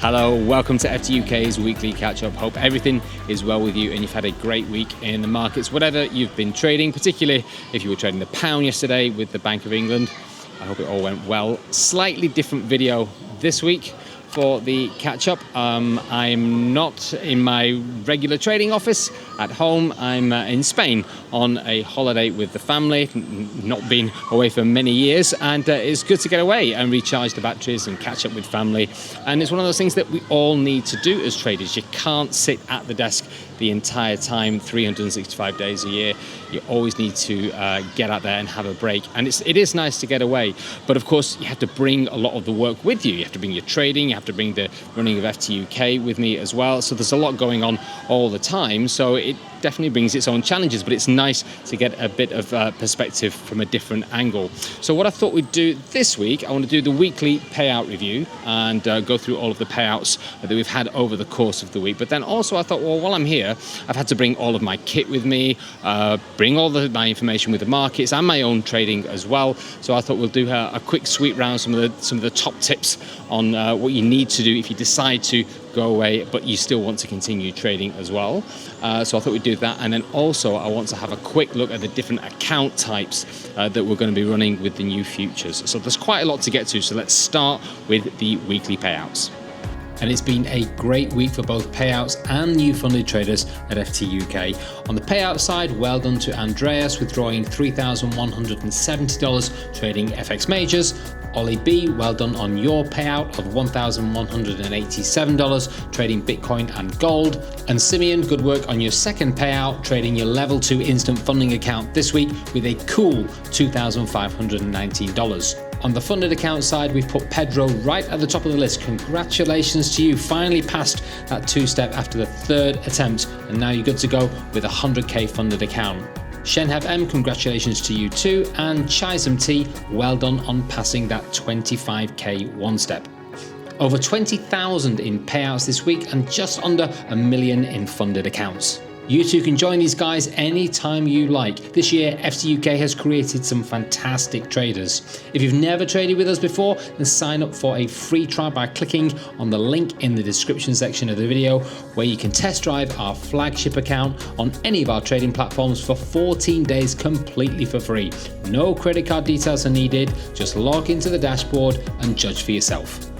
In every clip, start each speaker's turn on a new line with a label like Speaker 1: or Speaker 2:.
Speaker 1: Hello, welcome to FTUK's weekly catch-up. Hope everything is well with you and you've had a great week in the markets, whatever you've been trading, particularly if you were trading the pound yesterday with the Bank of England. I hope it all went well. Slightly different video this week for the catch-up. I'm not in my regular trading office at home. I'm in Spain on a holiday with the family, not been away for many years, and it's good to get away and recharge the batteries and catch up with family. And it's one of those things that we all need to do as traders. You can't sit at the desk the entire time, 365 days a year. You always need to get out there and have a break. And it is nice to get away, but of course you have to bring a lot of the work with you. You have to bring your trading, you have to bring the running of FTUK with me as well. So there's a lot going on all the time. So it definitely brings its own challenges, but it's nice to get a bit of perspective from a different angle. So what I thought we'd do this week, I want to do the weekly payout review and go through all of the payouts that we've had over the course of the week. But then also I thought, well, while I'm here, I've had to bring all of my kit with me, bring all my information with the markets and my own trading as well. So I thought we'll do a quick sweep round some of the top tips on what you need to do if you decide to go away, but you still want to continue trading as well. So I thought we'd do that. And then also I want to have a quick look at the different account types that we're going to be running with the new futures. So there's quite a lot to get to. So let's start with the weekly payouts. And it's been a great week for both payouts and new funded traders at FTUK. On the payout side, well done to Andreas withdrawing $3,170 trading FX majors. Ollie B, well done on your payout of $1,187 trading Bitcoin and gold. And Simeon, good work on your second payout trading your level 2 instant funding account this week with a cool $2,519. On the funded account side, we've put Pedro right at the top of the list. Congratulations to you, finally passed that two-step after the third attempt, and now you're good to go with a 100k funded account. Shenhav M, congratulations to you too, and Chisholm T, well done on passing that 25k one-step. Over 20,000 in payouts this week and just under $1 million in funded accounts. You too can join these guys anytime you like. This year, FTUK has created some fantastic traders. If you've never traded with us before, then sign up for a free trial by clicking on the link in the description section of the video, where you can test drive our flagship account on any of our trading platforms for 14 days completely for free. No credit card details are needed, just log into the dashboard and judge for yourself.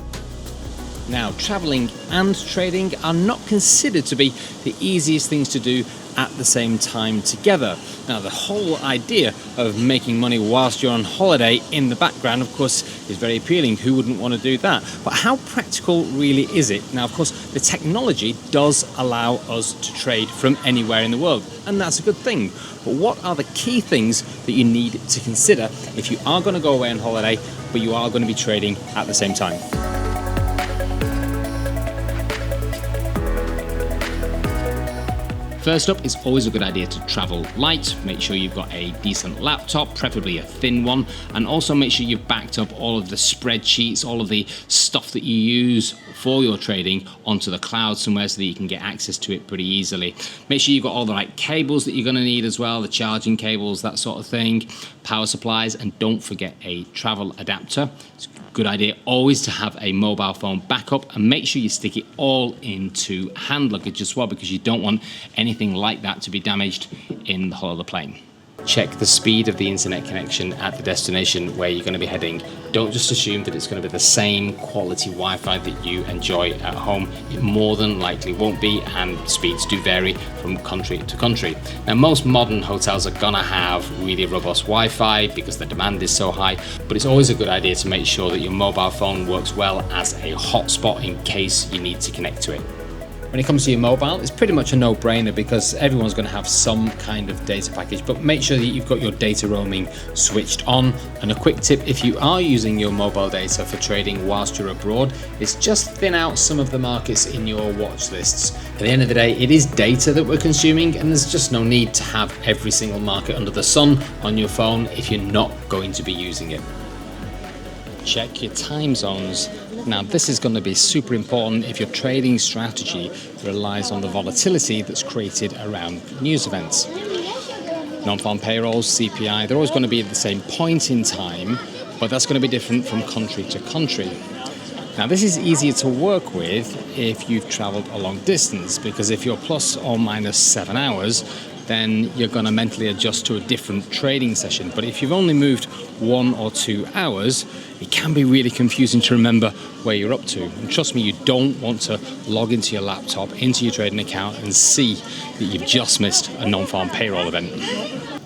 Speaker 1: Now, traveling and trading are not considered to be the easiest things to do at the same time together. Now, the whole idea of making money whilst you're on holiday in the background, of course, is very appealing. Who wouldn't want to do that? But how practical really is it? Now, of course, the technology does allow us to trade from anywhere in the world, and that's a good thing. But what are the key things that you need to consider if you are going to go away on holiday, but you are going to be trading at the same time? First up, it's always a good idea to travel light. Make sure you've got a decent laptop, preferably a thin one, and also make sure you've backed up all of the spreadsheets, all of the stuff that you use for your trading onto the cloud somewhere so that you can get access to it pretty easily. Make sure you've got all the right cables that you're going to need as well, the charging cables, that sort of thing, power supplies, and don't forget a travel adapter. It's a good idea always to have a mobile phone backup, and make sure you stick it all into hand luggage as well, because you don't want anything like that to be damaged in the hull of the plane. Check the speed of the internet connection at the destination where you're going to be heading. Don't just assume that it's going to be the same quality Wi-Fi that you enjoy at home. It more than likely won't be, and speeds do vary from country to country. Now, most modern hotels are going to have really robust Wi-Fi because the demand is so high, but it's always a good idea to make sure that your mobile phone works well as a hotspot in case you need to connect to it. When it comes to your mobile, it's pretty much a no-brainer because everyone's going to have some kind of data package, but make sure that you've got your data roaming switched on. And a quick tip, if you are using your mobile data for trading whilst you're abroad, is just thin out some of the markets in your watch lists. At the end of the day, it is data that we're consuming, and there's just no need to have every single market under the sun on your phone if you're not going to be using it. Check your time zones. Now, this is going to be super important if your trading strategy relies on the volatility that's created around news events. Non-farm payrolls, CPI, they're always going to be at the same point in time, but that's going to be different from country to country. Now this is easier to work with if you've traveled a long distance, because if you're plus or minus 7 hours, then you're going to mentally adjust to a different trading session. But if you've only moved 1 or 2 hours, it can be really confusing to remember where you're up to. And trust me, you don't want to log into your laptop, into your trading account and see that you've just missed a non-farm payroll event.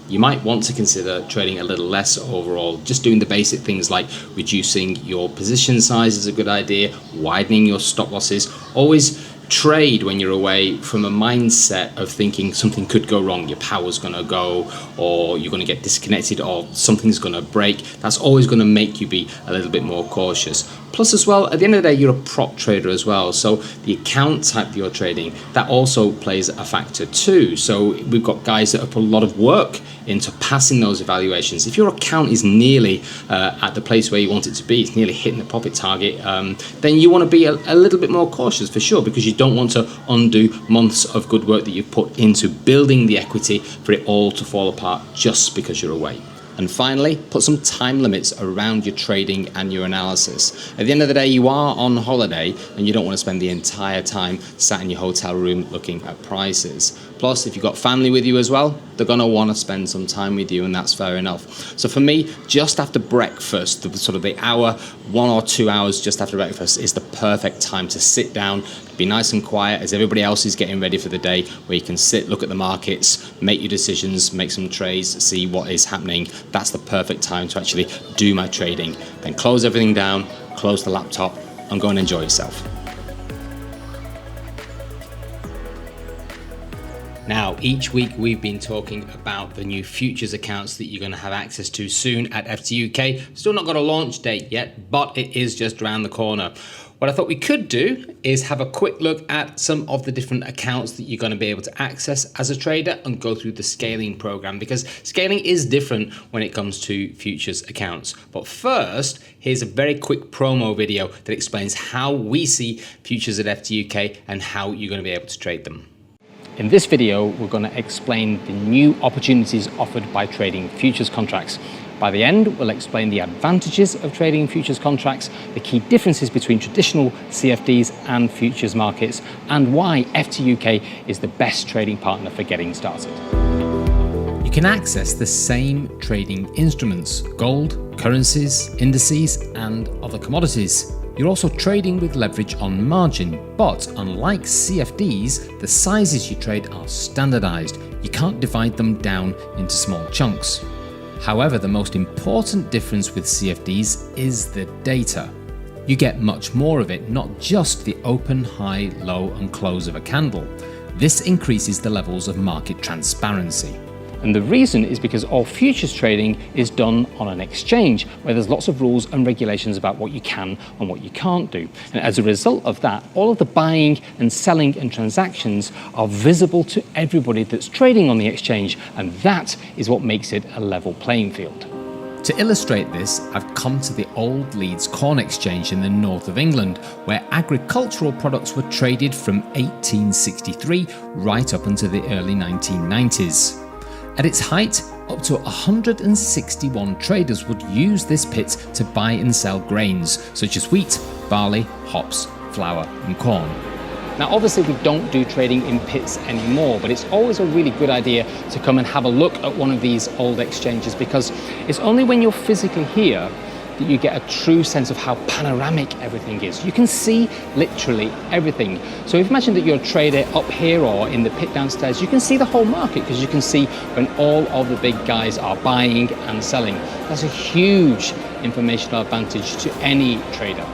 Speaker 1: You might want to consider trading a little less overall. Just doing the basic things like reducing your position size is a good idea, widening your stop losses. Always trade when you're away from a mindset of thinking something could go wrong, your power's going to go, or you're going to get disconnected, or something's going to break. That's always going to make you be a little bit more cautious. Plus as well, at the end of the day, you're a prop trader as well, so the account type that you're trading, that also plays a factor too. So we've got guys that have put a lot of work into passing those evaluations. If your account is nearly at the place where you want it to be, it's nearly hitting the profit target, then you want to be a little bit more cautious for sure, because you don't want to undo months of good work that you've put into building the equity for it all to fall apart just because you're away. And finally, put some time limits around your trading and your analysis. At the end of the day, you are on holiday and you don't want to spend the entire time sat in your hotel room looking at prices. Plus, if you've got family with you as well, they're going to want to spend some time with you, and that's fair enough. So for me, just after breakfast, the hour, 1 or 2 hours just after breakfast is the perfect time to sit down, be nice and quiet as everybody else is getting ready for the day, where you can sit, look at the markets, make your decisions, make some trades, see what is happening. That's the perfect time to actually do my trading. Then close everything down, close the laptop, and go and enjoy yourself. Now, each week we've been talking about the new futures accounts that you're going to have access to soon at FTUK. Still not got a launch date yet, but it is just around the corner. What I thought we could do is have a quick look at some of the different accounts that you're going to be able to access as a trader and go through the scaling program, because scaling is different when it comes to futures accounts. But first, here's a very quick promo video that explains how we see futures at FTUK and how you're going to be able to trade them. In this video, we're going to explain the new opportunities offered by trading futures contracts. By the end, we'll explain the advantages of trading futures contracts, the key differences between traditional CFDs and futures markets, and why FTUK is the best trading partner for getting started. You can access the same trading instruments: gold, currencies, indices, and other commodities. You're also trading with leverage on margin, but unlike CFDs, the sizes you trade are standardized. You can't divide them down into small chunks. However, the most important difference with CFDs is the data. You get much more of it, not just the open, high, low, and close of a candle. This increases the levels of market transparency. And the reason is because all futures trading is done on an exchange where there's lots of rules and regulations about what you can and what you can't do. And as a result of that, all of the buying and selling and transactions are visible to everybody that's trading on the exchange, and that is what makes it a level playing field. To illustrate this, I've come to the old Leeds Corn Exchange in the north of England, where agricultural products were traded from 1863 right up into the early 1990s. At its height, up to 161 traders would use this pit to buy and sell grains such as wheat, barley, hops, flour, and corn. Now, obviously we don't do trading in pits anymore, but it's always a really good idea to come and have a look at one of these old exchanges, because it's only when you're physically here that you get a true sense of how panoramic everything is. You can see literally everything. So if you imagine that you're a trader up here or in the pit downstairs, you can see the whole market, because you can see when all of the big guys are buying and selling. That's a huge informational advantage to any trader.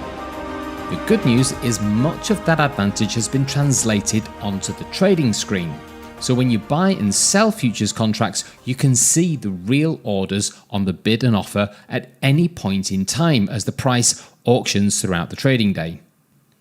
Speaker 1: The good news is much of that advantage has been translated onto the trading screen. So when you buy and sell futures contracts, you can see the real orders on the bid and offer at any point in time as the price auctions throughout the trading day.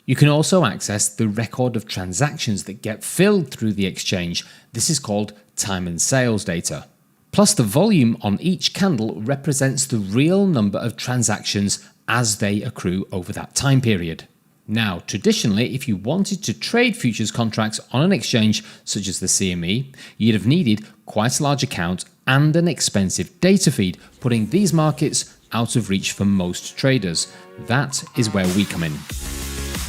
Speaker 1: You can also access the record of transactions that get filled through the exchange. This is called time and sales data. Plus, the volume on each candle represents the real number of transactions as they accrue over that time period. Now, traditionally, if you wanted to trade futures contracts on an exchange such as the CME, you'd have needed quite a large account and an expensive data feed, putting these markets out of reach for most traders. That is where we come in.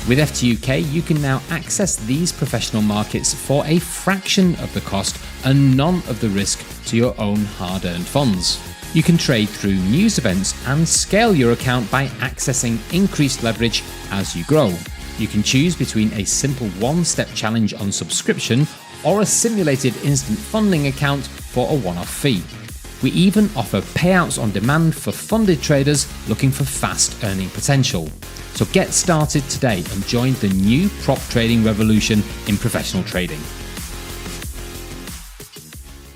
Speaker 1: With FTUK, you can now access these professional markets for a fraction of the cost and none of the risk to your own hard-earned funds. You can trade through news events and scale your account by accessing increased leverage as you grow. You can choose between a simple one-step challenge on subscription or a simulated instant funding account for a one-off fee. We even offer payouts on demand for funded traders looking for fast earning potential. So get started today and join the new prop trading revolution in professional trading.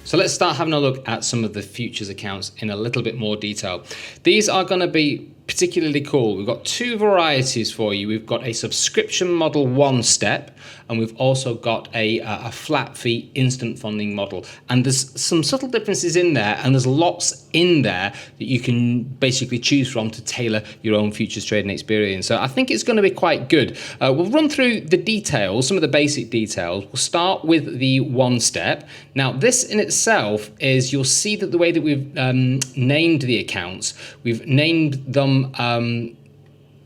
Speaker 1: So let's start having a look at some of the futures accounts in a little bit more detail. These are going to be particularly cool. We've got two varieties for you. We've got a subscription model one step, and we've also got a flat fee instant funding model. And there's some subtle differences in there, and there's lots in there that you can basically choose from to tailor your own futures trading experience. So I think it's going to be quite good. We'll run through the details, some of the basic details. We'll start with the one step. Now this in itself is, you'll see that the way that we've named the accounts, we've named them,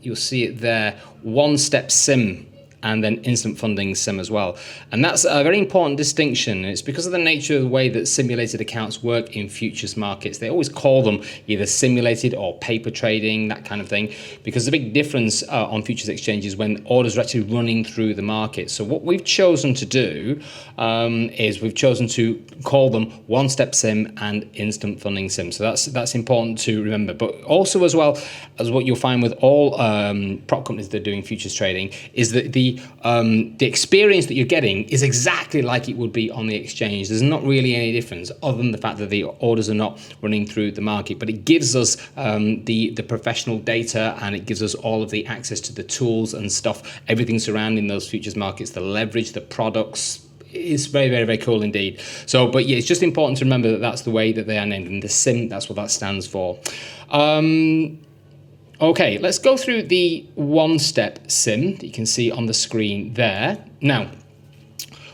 Speaker 1: you'll see it there, one step sim and then instant funding sim as well. And that's a very important distinction. It's because of the nature of the way that simulated accounts work in futures markets. They always call them either simulated or paper trading, that kind of thing, because the big difference on futures exchanges when orders are actually running through the market. So what we've chosen to do is we've chosen to call them one step sim and instant funding sim. So that's important to remember. But also, as well as what you'll find with all prop companies that are doing futures trading, is that the experience that you're getting is exactly like it would be on the exchange. There's not really any difference other than the fact that the orders are not running through the market, but it gives us the professional data, and it gives us all of the access to the tools and stuff, everything surrounding those futures markets, the leverage, the products. It's very, very, very cool indeed. So, but yeah, it's just important to remember that that's the way that they are named, and the sim, that's what that stands for. Okay, let's go through the one-step sim that you can see on the screen there. Now,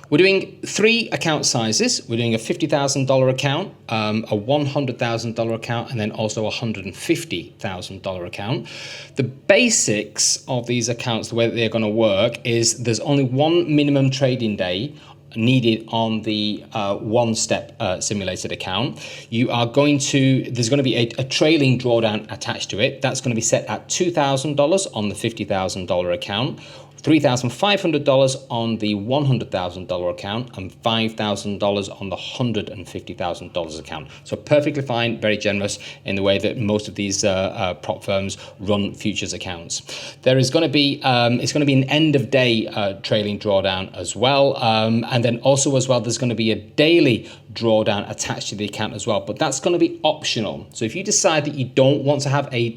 Speaker 1: we're doing three account sizes. We're doing a $50,000 account, a $100,000 account, and then also a $150,000 account. The basics of these accounts, the way that they're going to work, is there's only one minimum trading day needed on the one-step simulated account. There's going to be a trailing drawdown attached to it. That's going to be set at $2,000 on the $50,000 account, $3,500 on the $100,000 account, and $5,000 on the $150,000 account. So perfectly fine, very generous in the way that most of these prop firms run futures accounts. There is going to be it's going to be an end of day trailing drawdown as well, and then also as well there's going to be a daily drawdown attached to the account as well, but that's going to be optional. So if you decide that you don't want to have a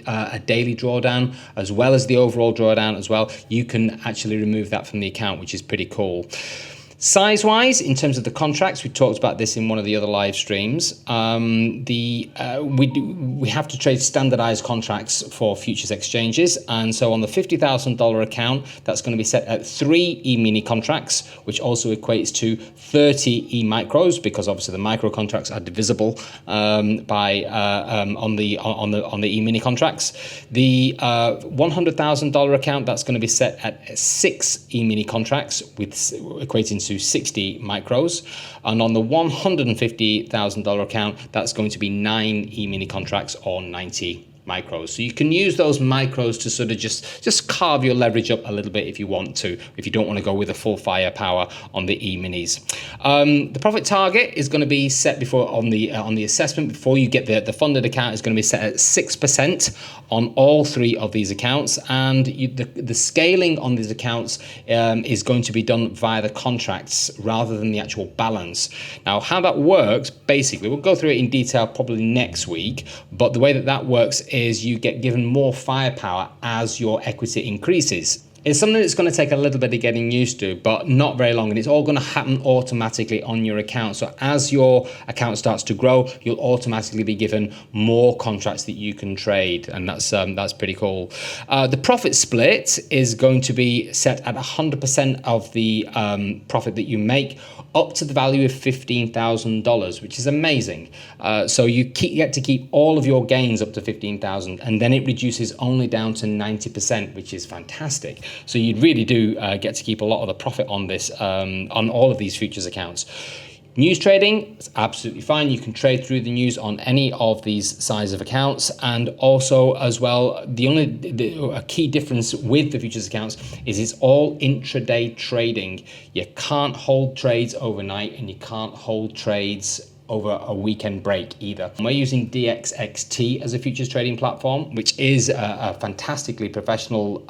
Speaker 1: daily drawdown as well as the overall drawdown as well, you can actually remove that from the account, which is pretty cool. Size-wise, in terms of the contracts, we talked about this in one of the other live streams. We have to trade standardized contracts for futures exchanges, and so on the $50,000 account, that's going to be set at 3 E-mini contracts, which also equates to 30 E-micros, because obviously the micro contracts are divisible on the E-mini contracts. The $100,000 account, that's going to be set at 6 E-mini contracts, with equating to 60 micros, and on the $150,000 account, that's going to be 9 E-mini contracts or 90 micros. So you can use those micros to sort of just carve your leverage up a little bit if you want to, if you don't want to go with the full firepower on the E-minis. The profit target is going to be set before on the assessment before you get the funded account is going to be set at 6% on all 3 of these accounts, and the scaling on these accounts is going to be done via the contracts rather than the actual balance. Now, how that works, basically, we'll go through it in detail probably next week, but the way that works is you get given more firepower as your equity increases. It's something that's going to take a little bit of getting used to, but not very long, and it's all going to happen automatically on your account. So as your account starts to grow, you'll automatically be given more contracts that you can trade, and that's pretty cool. The profit split is going to be set at 100% of the profit that you make, up to the value of $15,000, which is amazing. So you get to keep all of your gains up to $15,000, and then it reduces only down to 90%, which is fantastic. So you really do get to keep a lot of the profit on this, on all of these futures accounts. News trading is absolutely fine. You can trade through the news on any of these size of accounts. And also as well, a key difference with the futures accounts is it's all intraday trading. You can't hold trades overnight, and you can't hold trades over a weekend break either. We're using DXXT as a futures trading platform, which is a fantastically professional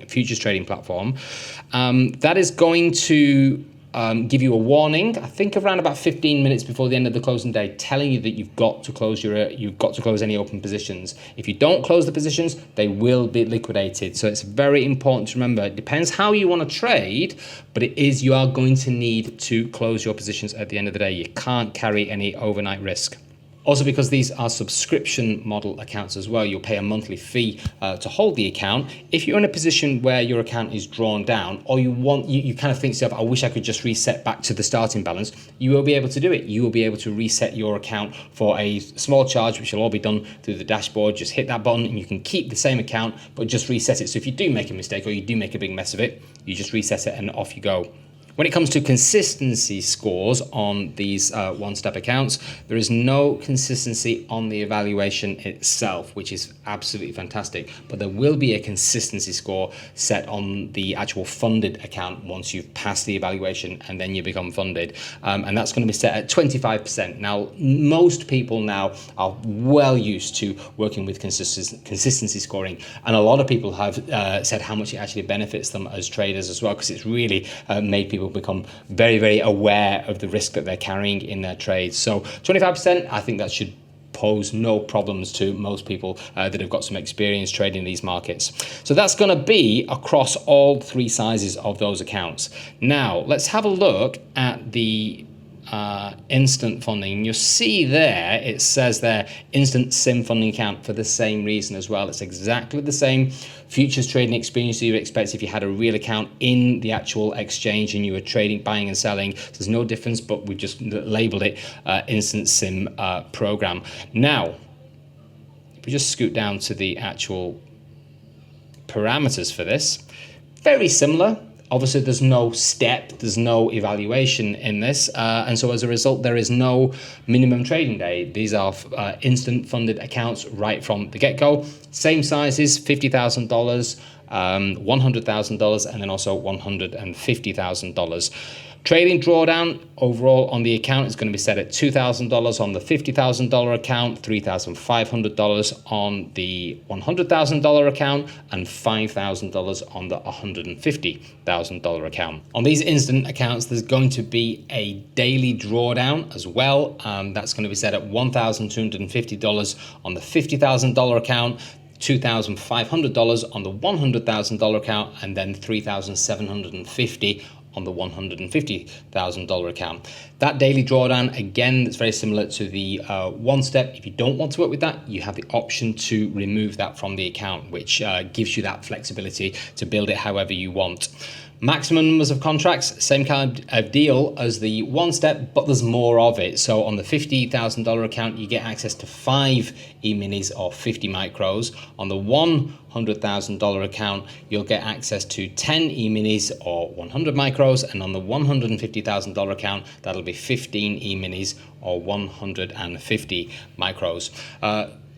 Speaker 1: futures trading platform. That is going to give you a warning, I think around about 15 minutes before the end of the closing day, telling you that you've got to close any open positions. If you don't close the positions, they will be liquidated. So it's very important to remember. It depends how you want to trade, but you are going to need to close your positions at the end of the day. You can't carry any overnight risk. Also, because these are subscription model accounts as well, you'll pay a monthly fee to hold the account. If you're in a position where your account is drawn down, or you kind of think to yourself, I wish I could just reset back to the starting balance, you will be able to do it. You will be able to reset your account for a small charge, which will all be done through the dashboard. Just hit that button and you can keep the same account, but just reset it. So if you do make a mistake or you do make a big mess of it, you just reset it and off you go. When it comes to consistency scores on these one-step accounts, there is no consistency on the evaluation itself, which is absolutely fantastic. But there will be a consistency score set on the actual funded account once you've passed the evaluation and then you become funded. And that's going to be set at 25%. Now, most people now are well used to working with consistency scoring. And a lot of people have said how much it actually benefits them as traders as well, because it's really made people become very, very aware of the risk that they're carrying in their trades. So 25%, I think that should pose no problems to most people that have got some experience trading these markets. So that's going to be across all three sizes of those accounts. Now, let's have a look at the instant funding. You'll see there, it says there, instant sim funding account for the same reason as well. It's exactly the same futures trading experience you would expect if you had a real account in the actual exchange and you were trading, buying and selling. So there's no difference, but we've just labeled it instant sim program. Now, if we just scoot down to the actual parameters for this, very similar. Obviously, there's no step, there's no evaluation in this. And so as a result, there is no minimum trading day. These are instant funded accounts right from the get-go. Same sizes, $50,000, $100,000, and then also $150,000. Trading drawdown overall on the account is going to be set at $2,000 on the $50,000 account, $3,500 on the $100,000 account, and $5,000 on the $150,000 account. On these instant accounts, there's going to be a daily drawdown as well. That's going to be set at $1,250 on the $50,000 account, $2,500 on the $100,000 account, and then $3,750 on the $150,000 account. That daily drawdown, again, that's very similar to the one step. If you don't want to work with that, you have the option to remove that from the account, which gives you that flexibility to build it however you want. Maximum numbers of contracts, same kind of deal as the one step, but there's more of it. So on the $50,000 account, you get access to 5 e-minis or 50 micros. On the $100,000 account, you'll get access to 10 e-minis or 100 micros. And on the $150,000 account, that'll be 15 e-minis or 150 micros.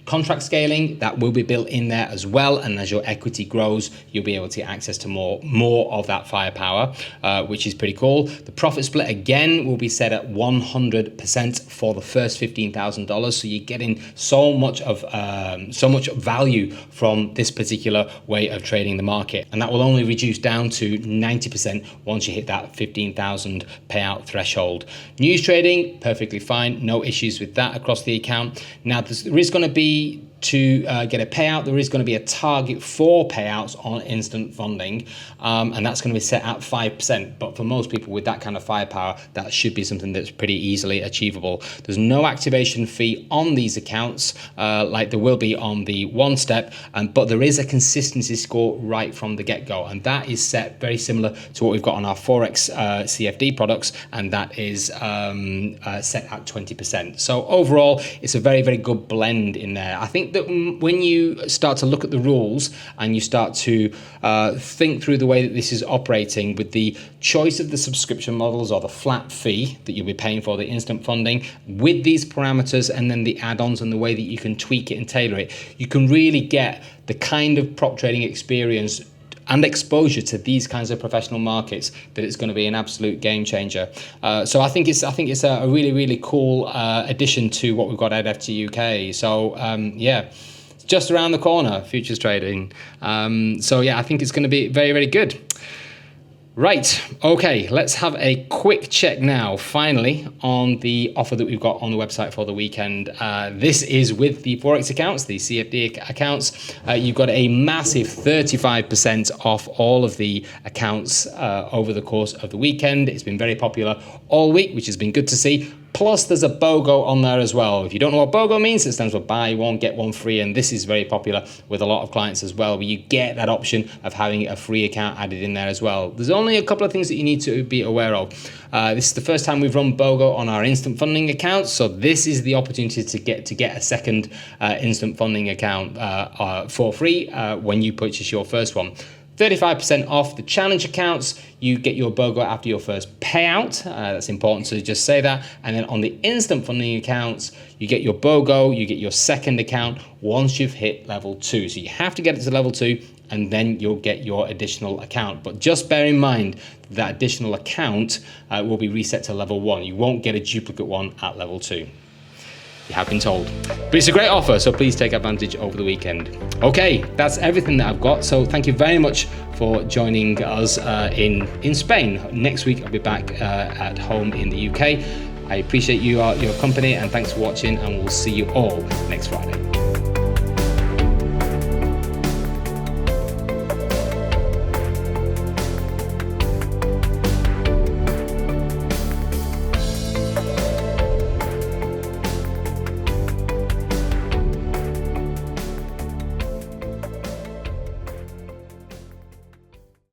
Speaker 1: Contract scaling, that will be built in there as well, and as your equity grows, you'll be able to get access to more of that firepower, which is pretty cool. The profit split again will be set at 100% for the first $15,000, so you're getting so much value from this particular way of trading the market, and that will only reduce down to 90% once you hit that 15,000 payout threshold. News trading, perfectly fine, no issues with that across the account. Now there is going to be, to get a payout, there is going to be a target for payouts on instant funding, and that's going to be set at 5%. But for most people with that kind of firepower, that should be something that's pretty easily achievable. There's no activation fee on these accounts like there will be on the one step, but there is a consistency score right from the get-go, and that is set very similar to what we've got on our Forex CFD products, and that is set at 20%. So overall, it's a very, very good blend in there. I think that when you start to look at the rules and you start to think through the way that this is operating with the choice of the subscription models or the flat fee that you'll be paying for the instant funding with these parameters and then the add-ons and the way that you can tweak it and tailor it, you can really get the kind of prop trading experience and exposure to these kinds of professional markets that it's going to be an absolute game changer. So I think it's a really, really cool addition to what we've got at FTUK. So yeah, it's just around the corner, futures trading. So yeah, I think it's going to be very, very good. Right, okay, let's have a quick check now, finally, on the offer that we've got on the website for the weekend. This is with the Forex accounts, the CFD accounts. You've got a massive 35% off all of the accounts over the course of the weekend. It's been very popular all week, which has been good to see. Plus, there's a BOGO on there as well. If you don't know what BOGO means, it stands for buy one, get one free, and this is very popular with a lot of clients as well, where you get that option of having a free account added in there as well. There's only a couple of things that you need to be aware of. This is the first time we've run BOGO on our instant funding accounts, so this is the opportunity to get a second instant funding account for free when you purchase your first one. 35% off the challenge accounts. You get your BOGO after your first payout. That's important to just say that. And then on the instant funding accounts, you get your BOGO, you get your second account once you've hit level 2. So you have to get it to level 2 and then you'll get your additional account. But just bear in mind that additional account will be reset to level 1. You won't get a duplicate one at level 2. You have been told. But it's a great offer, so please take advantage over the weekend. Okay, that's everything that I've got. So thank you very much for joining us in Spain. Next week, I'll be back at home in the UK. I appreciate your company and thanks for watching, and we'll see you all next Friday.